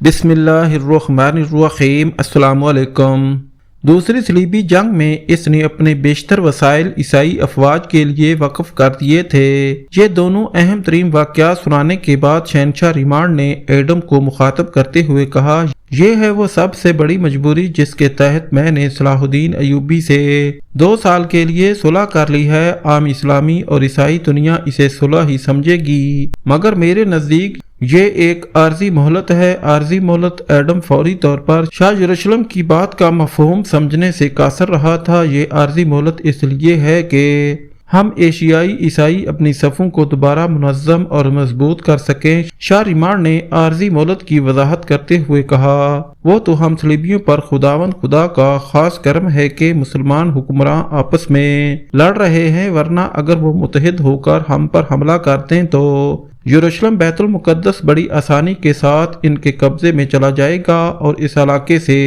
بسم اللہ الرحمن الرحیم۔ السلام علیکم۔ دوسری صلیبی جنگ میں اس نے اپنے بیشتر وسائل عیسائی افواج کے لیے وقف کر دیے تھے۔ یہ دونوں اہم ترین واقعات سنانے کے بعد شہنشاہ ریمانڈ نے ایڈم کو مخاطب کرتے ہوئے کہا، یہ ہے وہ سب سے بڑی مجبوری جس کے تحت میں نے صلاح الدین ایوبی سے 2 سال کے لیے صلح کر لی ہے۔ عام اسلامی اور عیسائی دنیا اسے صلح ہی سمجھے گی، مگر میرے نزدیک یہ ایک عارضی مہلت ہے۔ عارضی مہلت۔ ایڈم فوری طور پر شاہ یروشلم کی بات کا مفہوم سمجھنے سے قاصر رہا تھا۔ یہ عارضی مہلت اس لیے ہے کہ ہم ایشیائی عیسائی اپنی صفوں کو دوبارہ منظم اور مضبوط کر سکیں۔ شاہ ریمانڈ نے عارضی مہلت کی وضاحت کرتے ہوئے کہا، وہ تو ہم صلیبیوں پر خداوند خدا کا خاص کرم ہے کہ مسلمان حکمراں آپس میں لڑ رہے ہیں، ورنہ اگر وہ متحد ہو کر ہم پر حملہ کرتے تو یروشلم بیت المقدس بڑی آسانی کے ساتھ ان کے قبضے میں چلا جائے گا اور اس علاقے سے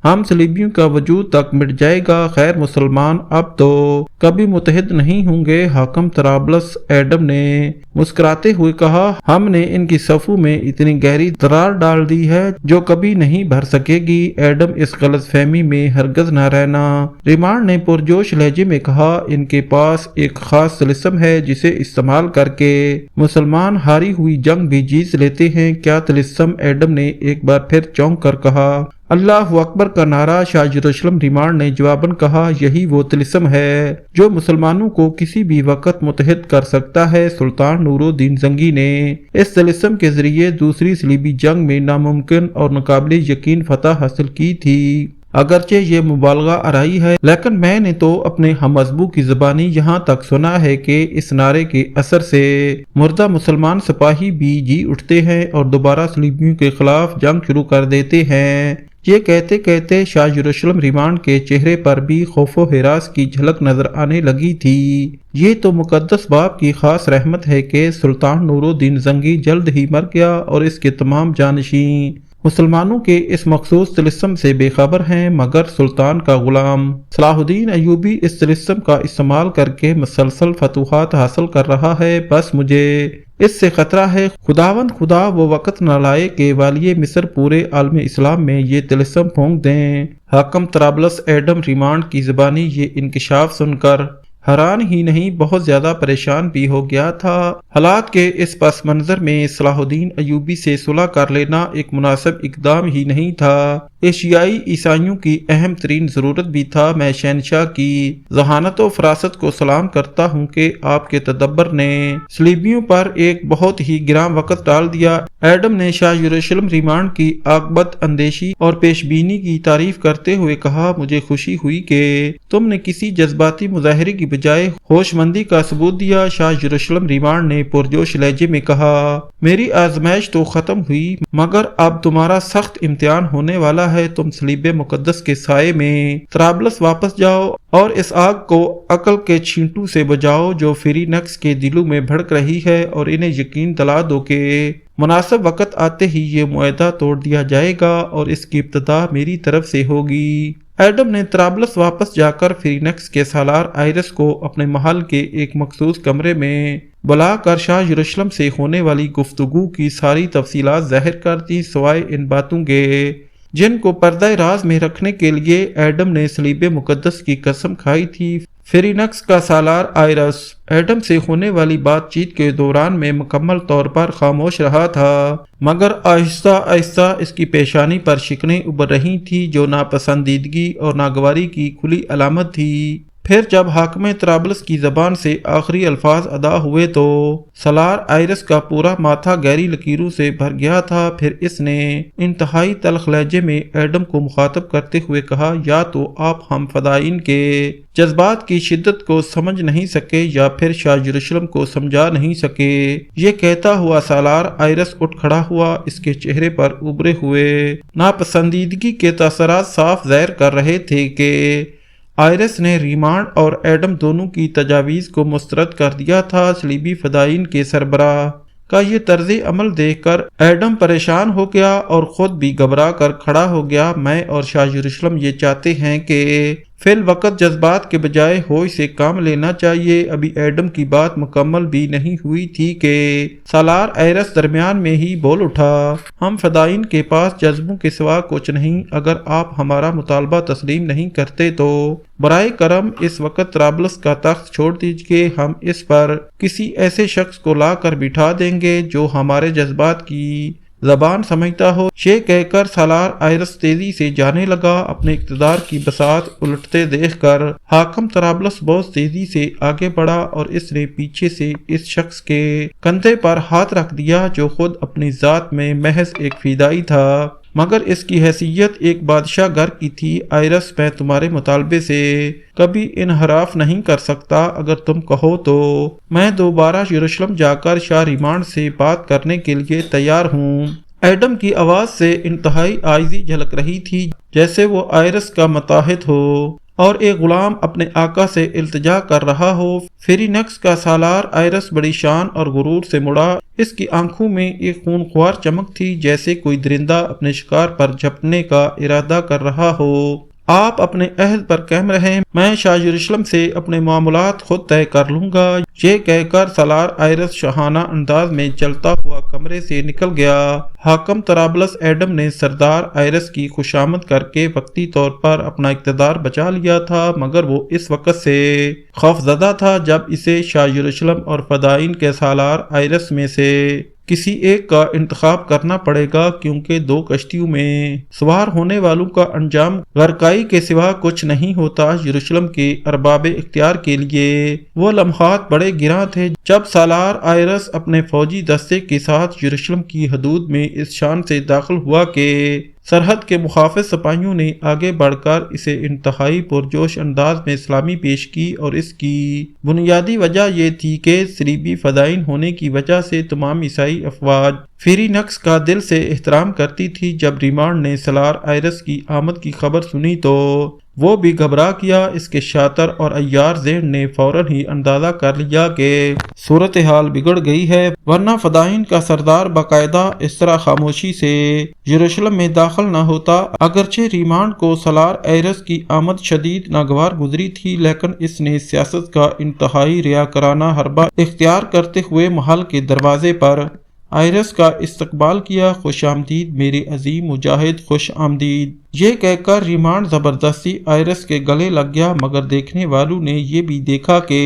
ہم صلیبیوں کا وجود تک مٹ جائے گا۔ خیر، مسلمان اب تو کبھی متحد نہیں ہوں گے۔ حاکم طرابلس ایڈم نے مسکراتے ہوئے کہا، ہم نے ان کی صفوں میں اتنی گہری درار ڈال دی ہے جو کبھی نہیں بھر سکے گی۔ ایڈم، اس غلط فہمی میں ہرگز نہ رہنا، ریمانڈ نے پرجوش لہجے میں کہا، ان کے پاس ایک خاص طلسم ہے جسے استعمال کر کے مسلمان ہاری ہوئی جنگ بھی جیت لیتے ہیں۔ کیا طلسم؟ ایڈم نے ایک بار پھر چونک کر کہا۔ اللہ اکبر کا نعرہ۔ شاہ یروشلم ریمانڈ نے جواباً کہا، یہی وہ طلسم ہے جو مسلمانوں کو کسی بھی وقت متحد کر سکتا ہے۔ سلطان نور الدین زنگی نے اس طلسم کے ذریعے دوسری صلیبی جنگ میں ناممکن اور ناقابل یقین فتح حاصل کی تھی۔ اگرچہ یہ مبالغہ آرائی ہے، لیکن میں نے تو اپنے ہم ازبوں کی زبانی یہاں تک سنا ہے کہ اس نعرے کے اثر سے مردہ مسلمان سپاہی بھی جی اٹھتے ہیں اور دوبارہ صلیبیوں کے خلاف جنگ شروع کر دیتے ہیں۔ یہ کہتے کہتے شاہ یروشلم ریمانڈ کے چہرے پر بھی خوف و ہراس کی جھلک نظر آنے لگی تھی۔ یہ تو مقدس باپ کی خاص رحمت ہے کہ سلطان نور الدین زنگی جلد ہی مر گیا اور اس کے تمام جانشین مسلمانوں کے اس مخصوص طلسم سے بے خبر ہیں، مگر سلطان کا غلام صلاح الدین ایوبی اس طلسم کا استعمال کر کے مسلسل فتوحات حاصل کر رہا ہے۔ بس مجھے اس سے خطرہ ہے خداوند خدا وہ وقت نہ لائے کہ والی مصر پورے عالم اسلام میں یہ طلسم پھونک دیں۔ حاکم طرابلس ایڈم ریمانڈ کی زبانی یہ انکشاف سن کر حیران ہی نہیں، بہت زیادہ پریشان بھی ہو گیا تھا۔ حالات کے اس پس منظر میں صلاح الدین ایوبی سے صلح کر لینا ایک مناسب اقدام ہی نہیں تھا، ایشیائی عیسائیوں کی اہم ترین ضرورت بھی تھا۔ میں شہنشاہ کی ذہانت و فراست کو سلام کرتا ہوں کہ آپ کے تدبر نے صلیبیوں پر ایک بہت ہی گراں وقت ڈال دیا۔ ایڈم نے شاہ یروشلم ریمانڈ کی عاقبت اندیشی اور پیش بینی کی تعریف کرتے ہوئے کہا، مجھے خوشی ہوئی کہ تم نے کسی جذباتی مظاہرے کی بجائے ہوش مندی کا ثبوت دیا۔ شاہ یروشلم ریمانڈ نے پرجوش لہجے میں کہا، میری آزمائش تو ختم ہوئی، مگر اب تمہارا سخت امتحان ہونے والا ہے۔ تم صلیب مقدس کے سائے میں طرابلس واپس جاؤ اور اس آگ کو عقل کے چھینٹوں سے بجھاؤ جو فیرینکس کے دلوں میں بھڑک رہی ہے، اور انہیں یقین دلا دو کہ مناسب وقت آتے ہی یہ معاہدہ توڑ دیا جائے گا اور اس کی ابتدا میری طرف سے ہوگی۔ ایڈم نے طرابلس واپس جا کر فیرینکس کے سالار آئرس کو اپنے محل کے ایک مخصوص کمرے میں بلا کر شاہ یروشلم سے ہونے والی گفتگو کی ساری تفصیلات ظاہر کر دی، سوائے ان باتوں کے جن کو پردہ راز میں رکھنے کے لیے ایڈم نے صلیب مقدس کی قسم کھائی تھی۔ فیرینکس کا سالار آئرس ایڈم سے ہونے والی بات چیت کے دوران میں مکمل طور پر خاموش رہا تھا، مگر آہستہ آہستہ اس کی پیشانی پر شکنیں ابھر رہی تھیں جو ناپسندیدگی اور ناگواری کی کھلی علامت تھی۔ پھر جب حاکم طرابلس کی زبان سے آخری الفاظ ادا ہوئے تو سالار آئرس کا پورا ماتھا گہری لکیروں سے بھر گیا تھا۔ پھر اس نے انتہائی تلخ لہجے میں ایڈم کو مخاطب کرتے ہوئے کہا، یا تو آپ ہم فدائین کے جذبات کی شدت کو سمجھ نہیں سکے یا پھر شاہ یروشلم کو سمجھا نہیں سکے۔ یہ کہتا ہوا سالار آئرس اٹھ کھڑا ہوا، اس کے چہرے پر ابھرے ہوئے ناپسندیدگی کے تاثرات صاف ظاہر کر رہے تھے کہ آئرس نے ریمانڈ اور ایڈم دونوں کی تجاویز کو مسترد کر دیا تھا۔ صلیبی فدائین کے سربراہ کا یہ طرز عمل دیکھ کر ایڈم پریشان ہو گیا اور خود بھی گھبرا کر کھڑا ہو گیا۔ میں اور شاہ یروشلم یہ چاہتے ہیں کہ فی الوقت جذبات کے بجائے ہوش سے کام لینا چاہیے۔ ابھی ایڈم کی بات مکمل بھی نہیں ہوئی تھی کہ سالار آئرس درمیان میں ہی بول اٹھا، ہم فدائین کے پاس جذبوں کے سوا کچھ نہیں۔ اگر آپ ہمارا مطالبہ تسلیم نہیں کرتے تو برائے کرم اس وقت طرابلس کا تخت چھوڑ دیجیے، ہم اس پر کسی ایسے شخص کو لا کر بٹھا دیں گے جو ہمارے جذبات کی زبان سمجھتا ہو۔ یہ کہہ کر سالار آئرس تیزی سے جانے لگا۔ اپنے اقتدار کی بساط الٹتے دیکھ کر حاکم طرابلس بہت تیزی سے آگے بڑھا اور اس نے پیچھے سے اس شخص کے کندھے پر ہاتھ رکھ دیا جو خود اپنی ذات میں محض ایک فدائی تھا مگر اس کی حیثیت ایک بادشاہ گھر کی تھی۔ آئرس، میں تمہارے مطالبے سے کبھی انحراف نہیں کر سکتا۔ اگر تم کہو تو میں دوبارہ یروشلم جا کر شاہ ریمانڈ سے بات کرنے کے لیے تیار ہوں۔ ایڈم کی آواز سے انتہائی عاجزی جھلک رہی تھی، جیسے وہ آئرس کا متحد ہو اور ایک غلام اپنے آقا سے التجا کر رہا ہو۔ فیرینکس کا سالار آئرس بڑی شان اور غرور سے مڑا۔ اس کی آنکھوں میں ایک خونخوار چمک تھی، جیسے کوئی درندہ اپنے شکار پر جھپٹنے کا ارادہ کر رہا ہو۔ آپ اپنے عہد پر قائم رہیں، میں شاہ یروشلم سے اپنے معاملات خود طے کر لوں گا۔ یہ کہہ کر سالار آئرس شاہانہ انداز میں چلتا ہوا کمرے سے نکل گیا۔ حاکم طرابلس ایڈم نے سردار آئرس کی خوشامد کر کے وقتی طور پر اپنا اقتدار بچا لیا تھا، مگر وہ اس وقت سے خوفزدہ تھا جب اسے شاہ یروشلم اور فدائین کے سالار آئرس میں سے کسی ایک کا انتخاب کرنا پڑے گا، کیونکہ دو کشتیوں میں سوار ہونے والوں کا انجام غرقائی کے سوا کچھ نہیں ہوتا۔ یروشلم کے ارباب اختیار کے لیے وہ لمحات بڑے گراں تھے جب سالار آئرس اپنے فوجی دستے کے ساتھ یروشلم کی حدود میں اس شان سے داخل ہوا کہ سرحد کے محافظ سپاہیوں نے آگے بڑھ کر اسے انتہائی پرجوش انداز میں سلامی پیش کی، اور اس کی بنیادی وجہ یہ تھی کہ صلیبی فدائین ہونے کی وجہ سے تمام عیسائی افواج فیرینکس کا دل سے احترام کرتی تھی۔ جب ریمانڈ نے سالار آئرس کی آمد کی خبر سنی تو وہ بھی گھبرا گیا۔ اس کے شاطر اور عیار ذہن نے فوراً ہی اندازہ کر لیا کہ صورتحال بگڑ گئی ہے، ورنہ فدائین کا سردار باقاعدہ اس طرح خاموشی سے یروشلم میں داخل نہ ہوتا۔ اگرچہ ریمانڈ کو سالار آئرس کی آمد شدید ناگوار گزری تھی، لیکن اس نے سیاست کا انتہائی ریاکارانہ حربہ اختیار کرتے ہوئے محل کے دروازے پر آئرس کا استقبال کیا۔ خوش آمدید میرے عظیم مجاہد، خوش آمدید۔ یہ کہہ کر ریمانڈ زبردستی آئرس کے گلے لگ گیا، مگر دیکھنے والوں نے یہ بھی دیکھا کہ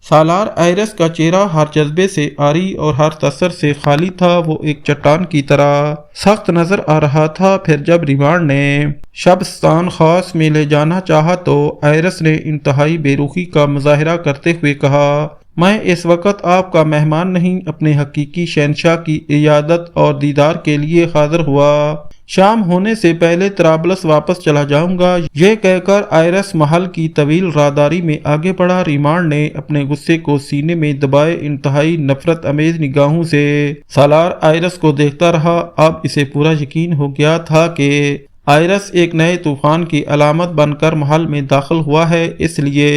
سالار آئرس کا چہرہ ہر جذبے سے عاری اور ہر تاثر سے خالی تھا۔ وہ ایک چٹان کی طرح سخت نظر آ رہا تھا۔ پھر جب ریمانڈ نے شبستان خاص میں لے جانا چاہا تو آئرس نے انتہائی بے رخی کا مظاہرہ کرتے ہوئے کہا، میں اس وقت آپ کا مہمان نہیں، اپنے حقیقی شہنشاہ کی عیادت اور دیدار کے لیے حاضر ہوا۔ شام ہونے سے پہلے طرابلس واپس چلا جاؤں گا۔ یہ کہہ کر آئرس محل کی طویل راہداری میں آگے بڑھا۔ ریمانڈ نے اپنے غصے کو سینے میں دبائے انتہائی نفرت امیز نگاہوں سے سالار آئرس کو دیکھتا رہا۔ اب اسے پورا یقین ہو گیا تھا کہ آئرس ایک نئے طوفان کی علامت بن کر محل میں داخل ہوا ہے، اس لیے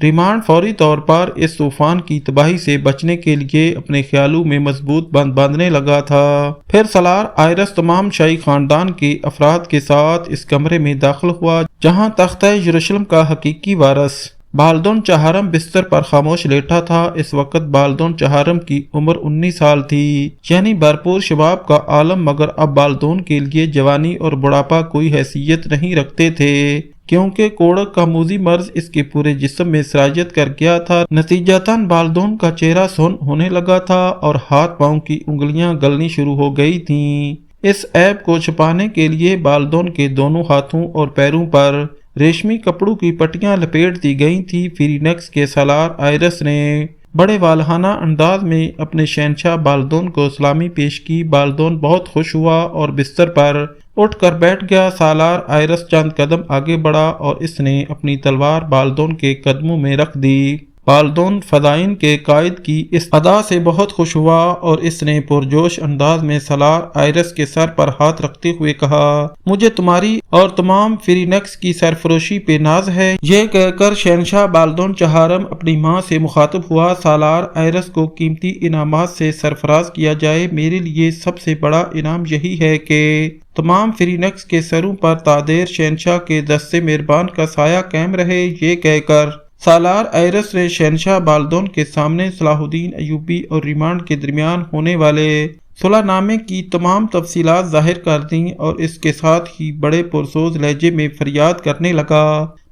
ریمانڈ فوری طور پر اس طوفان کی تباہی سے بچنے کے لیے اپنے خیالوں میں مضبوط بند باندھنے لگا تھا۔ پھر سالار آئرس تمام شاہی خاندان کے افراد کے ساتھ اس کمرے میں داخل ہوا جہاں تختہ یروشلم کا حقیقی وارث بالدون چہارم بستر پر خاموش لیٹا تھا۔ اس وقت بالدون چہارم کی عمر 19 سال تھی، یعنی بھرپور شباب کا عالم، مگر اب بالدون کے لیے جوانی اور بڑھاپا کوئی حیثیت نہیں رکھتے تھے، کیونکہ کوڑک کا موذی مرض اس کے پورے جسم میں سرایت کر گیا تھا۔ نتیجتاً بالدون کا چہرہ سن ہونے لگا تھا اور ہاتھ پاؤں کی انگلیاں گلنی شروع ہو گئی تھیں۔ اس عیب کو چھپانے کے لیے بالدون کے دونوں ہاتھوں اور پیروں پر ریشمی کپڑوں کی پٹیاں لپیٹ دی گئی تھیں۔ فیرینکس کے سالار آئرس نے بڑے والہانہ انداز میں اپنے شہنشاہ بالدون کو سلامی پیش کی۔ بالدون بہت خوش ہوا اور بستر پر اٹھ کر بیٹھ گیا۔ سالار آئرس چند قدم آگے بڑھا اور اس نے اپنی تلوار بالدون کے قدموں میں رکھ دی۔ بالدون فدائین کے قائد کی اس ادا سے بہت خوش ہوا اور اس نے پرجوش انداز میں سالار آئرس کے سر پر ہاتھ رکھتے ہوئے کہا، مجھے تمہاری اور تمام فیرینکس کی سرفروشی پہ ناز ہے۔ یہ کہہ کر شہنشاہ بالدون چہارم اپنی ماں سے مخاطب ہوا، سالار آئرس کو قیمتی انعامات سے سرفراز کیا جائے، میرے لیے سب سے بڑا انعام یہی ہے کہ تمام فیرینکس کے سروں پر تادیر شہنشاہ کے دست مہربان کا سایہ قائم رہے۔ یہ کہہ کر سالار آئرس نے شہنشاہ بالدون کے سامنے صلاح الدین ایوبی اور ریمانڈ کے درمیان ہونے والے صلح نامے کی تمام تفصیلات ظاہر کر دیں اور اس کے ساتھ ہی بڑے پرسوز لہجے میں فریاد کرنے لگا،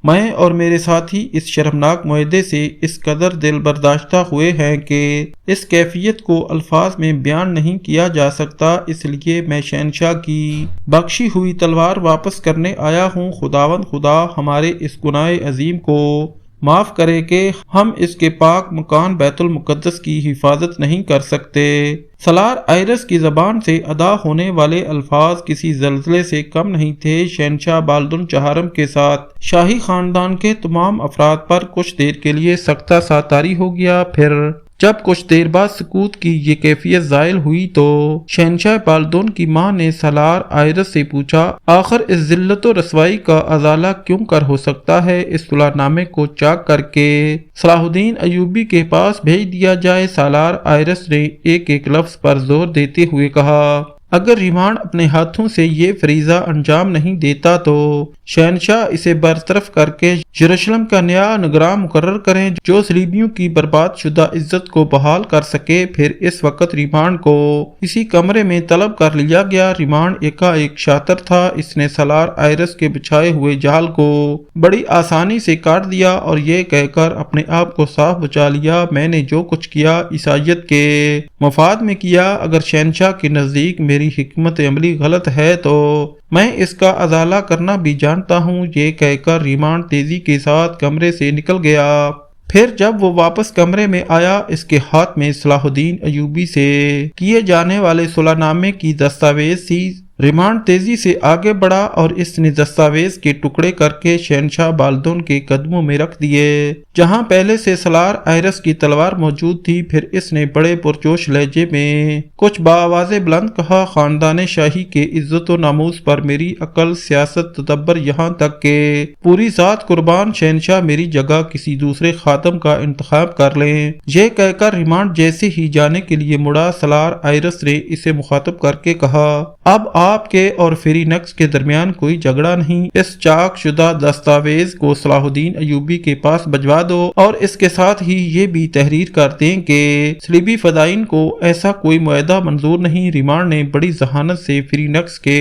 میں اور میرے ساتھی اس شرمناک معاہدے سے اس قدر دل برداشتہ ہوئے ہیں کہ اس کیفیت کو الفاظ میں بیان نہیں کیا جا سکتا، اس لیے میں شہنشاہ کی بخشی ہوئی تلوار واپس کرنے آیا ہوں۔ خداوند خدا ہمارے اس گناہ عظیم کو معاف کرے کہ ہم اس کے پاک مکان بیت المقدس کی حفاظت نہیں کر سکتے۔ سالار آئرس کی زبان سے ادا ہونے والے الفاظ کسی زلزلے سے کم نہیں تھے۔ شہنشاہ بالدون چہارم کے ساتھ شاہی خاندان کے تمام افراد پر کچھ دیر کے لیے سکتہ سا طاری ہو گیا، پھر جب کچھ دیر بعد سکوت کی یہ کیفیت زائل ہوئی تو شہنشاہ بالدون کی ماں نے سالار آئرس سے پوچھا، آخر اس ذلت و رسوائی کا ازالہ کیوں کر ہو سکتا ہے؟ اس صلح نامے کو چاک کر کے صلاح الدین ایوبی کے پاس بھیج دیا جائے۔ سالار آئرس نے ایک ایک لفظ پر زور دیتے ہوئے کہا، اگر ریمانڈ اپنے ہاتھوں سے یہ فریضہ انجام نہیں دیتا تو شہنشاہ اسے برطرف کر کے یروشلم کا نیا نگراں مقرر کریں جو صلیبیوں کی برباد شدہ عزت کو بحال کر سکے۔ پھر اس وقت ریمانڈ کو اسی کمرے میں طلب کر لیا گیا۔ ریمانڈ ایک شاطر تھا، اس نے سالار آئرس کے بچھائے ہوئے جال کو بڑی آسانی سے کاٹ دیا اور یہ کہہ کر اپنے آپ کو صاف بچا لیا، میں نے جو کچھ کیا عیسائیت کے مفاد میں کیا، اگر شہنشاہ کے نزدیک میری حکمت عملی غلط ہے تو میں اس کا ازالہ کرنا بھی جانتا ہوں۔ یہ کہہ کر ریمانڈ تیزی کے ساتھ کمرے سے نکل گیا۔ پھر جب وہ واپس کمرے میں آیا، اس کے ہاتھ میں صلاح الدین ایوبی سے کیے جانے والے صلح نامے کی دستاویز تھی۔ ریمانڈ تیزی سے آگے بڑھا اور اس نے دستاویز کے ٹکڑے کر کے شہنشاہ بالدون کے قدموں میں رکھ دیے جہاں پہلے سے سالار آئرس کی تلوار موجود تھی۔ پھر اس نے بڑے پرجوش لہجے میں کچھ بآواز بلند کہا، خاندان شاہی کے عزت و ناموس پر میری عقل، سیاست، تدبر، یہاں تک کہ پوری ذات قربان، شہنشاہ میری جگہ کسی دوسرے خادم کا انتخاب کر لیں۔ یہ کہہ کر ریمانڈ جیسے ہی جانے کے لیے مڑا، سالار آئرس نے اسے مخاطب کر کے کہا، اب آپ کے اور فیرینکس کے درمیان کوئی جھگڑا نہیں، اس چاک شدہ دستاویز کو صلاح الدین ایوبی کے پاس بھجوا دو اور اس کے ساتھ ہی یہ بھی تحریر کر دیں کہ صلیبی فدائین کو ایسا کوئی معاہدہ منظور نہیں۔ ریمانڈ نے بڑی ذہانت سے فیرینکس کے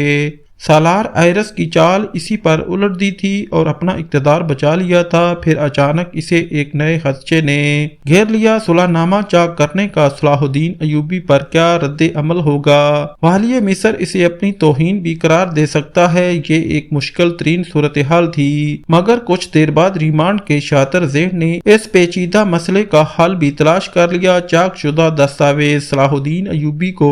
سالار آئرس کی چال اسی پر الٹ دی تھی اور اپنا اقتدار بچا لیا تھا۔ پھر اچانک اسے ایک نئے خدشے نے گھیر لیا، صلح نامہ چاک کرنے کا صلاح الدین ایوبی پر کیا رد عمل ہوگا؟ والی مصر اسے اپنی توہین بھی قرار دے سکتا ہے۔ یہ ایک مشکل ترین صورتحال تھی، مگر کچھ دیر بعد ریمانڈ کے شاطر ذہن نے اس پیچیدہ مسئلے کا حل بھی تلاش کر لیا۔ چاک شدہ دستاویز صلاح الدین ایوبی کو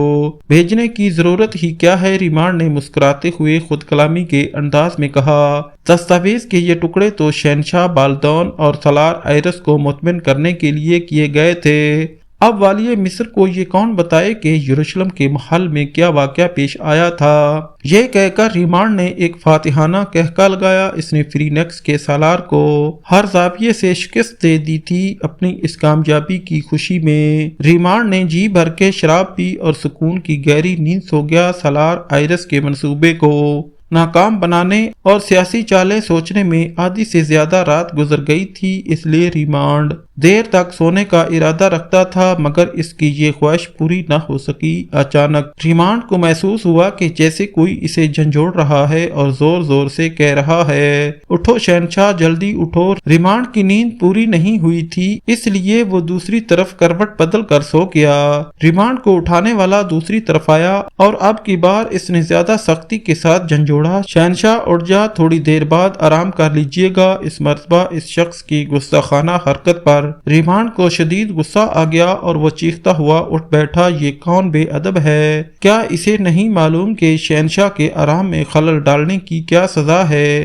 بھیجنے کی ضرورت ہی کیا ہے؟ ریمانڈ نے مسکراتے ہوئے خود کلامی کے انداز میں کہا، دستاویز کے یہ ٹکڑے تو شہنشاہ بالدون اور سالار آئرس کو مطمئن کرنے کے لیے کیے گئے تھے۔ اب والی مصر کو یہ کون بتائے کہ یروشلم کے محل میں کیا واقعہ پیش آیا تھا؟ یہ کہہ کر ریمانڈ نے ایک فاتحانہ کہکا لگایا۔ اس نے فیرینکس کے سالار کو ہر زاویے سے شکست دے دی تھی۔ اپنی اس کامیابی کی خوشی میں ریمانڈ نے جی بھر کے شراب پی اور سکون کی گہری نیند سو گیا۔ سالار آئرس کے منصوبے کو ناکام بنانے اور سیاسی چالیں سوچنے میں آدھی سے زیادہ رات گزر گئی تھی، اس لیے ریمانڈ دیر تک سونے کا ارادہ رکھتا تھا، مگر اس کی یہ خواہش پوری نہ ہو سکی۔ اچانک ریمانڈ کو محسوس ہوا کہ جیسے کوئی اسے جھنجھوڑ رہا ہے اور زور زور سے کہہ رہا ہے، اٹھو شہنشاہ، جلدی اٹھو۔ ریمانڈ کی نیند پوری نہیں ہوئی تھی، اس لیے وہ دوسری طرف کروٹ بدل کر سو گیا۔ ریمانڈ کو اٹھانے والا دوسری طرف آیا اور اب کی بار اس نے زیادہ سختی کے ساتھ جھنجھوڑا، شہنشاہ اٹھ جا، تھوڑی دیر بعد آرام کر لیجئے گا۔ اس مرتبہ اس شخص کی گستاخانہ حرکت پر ریمانڈ کو شدید غصہ آ گیا اور وہ چیختا ہوا اٹھ بیٹھا، یہ کون بے ادب ہے؟ کیا اسے نہیں معلوم کہ شہنشاہ کے آرام میں خلل ڈالنے کی کیا سزا ہے؟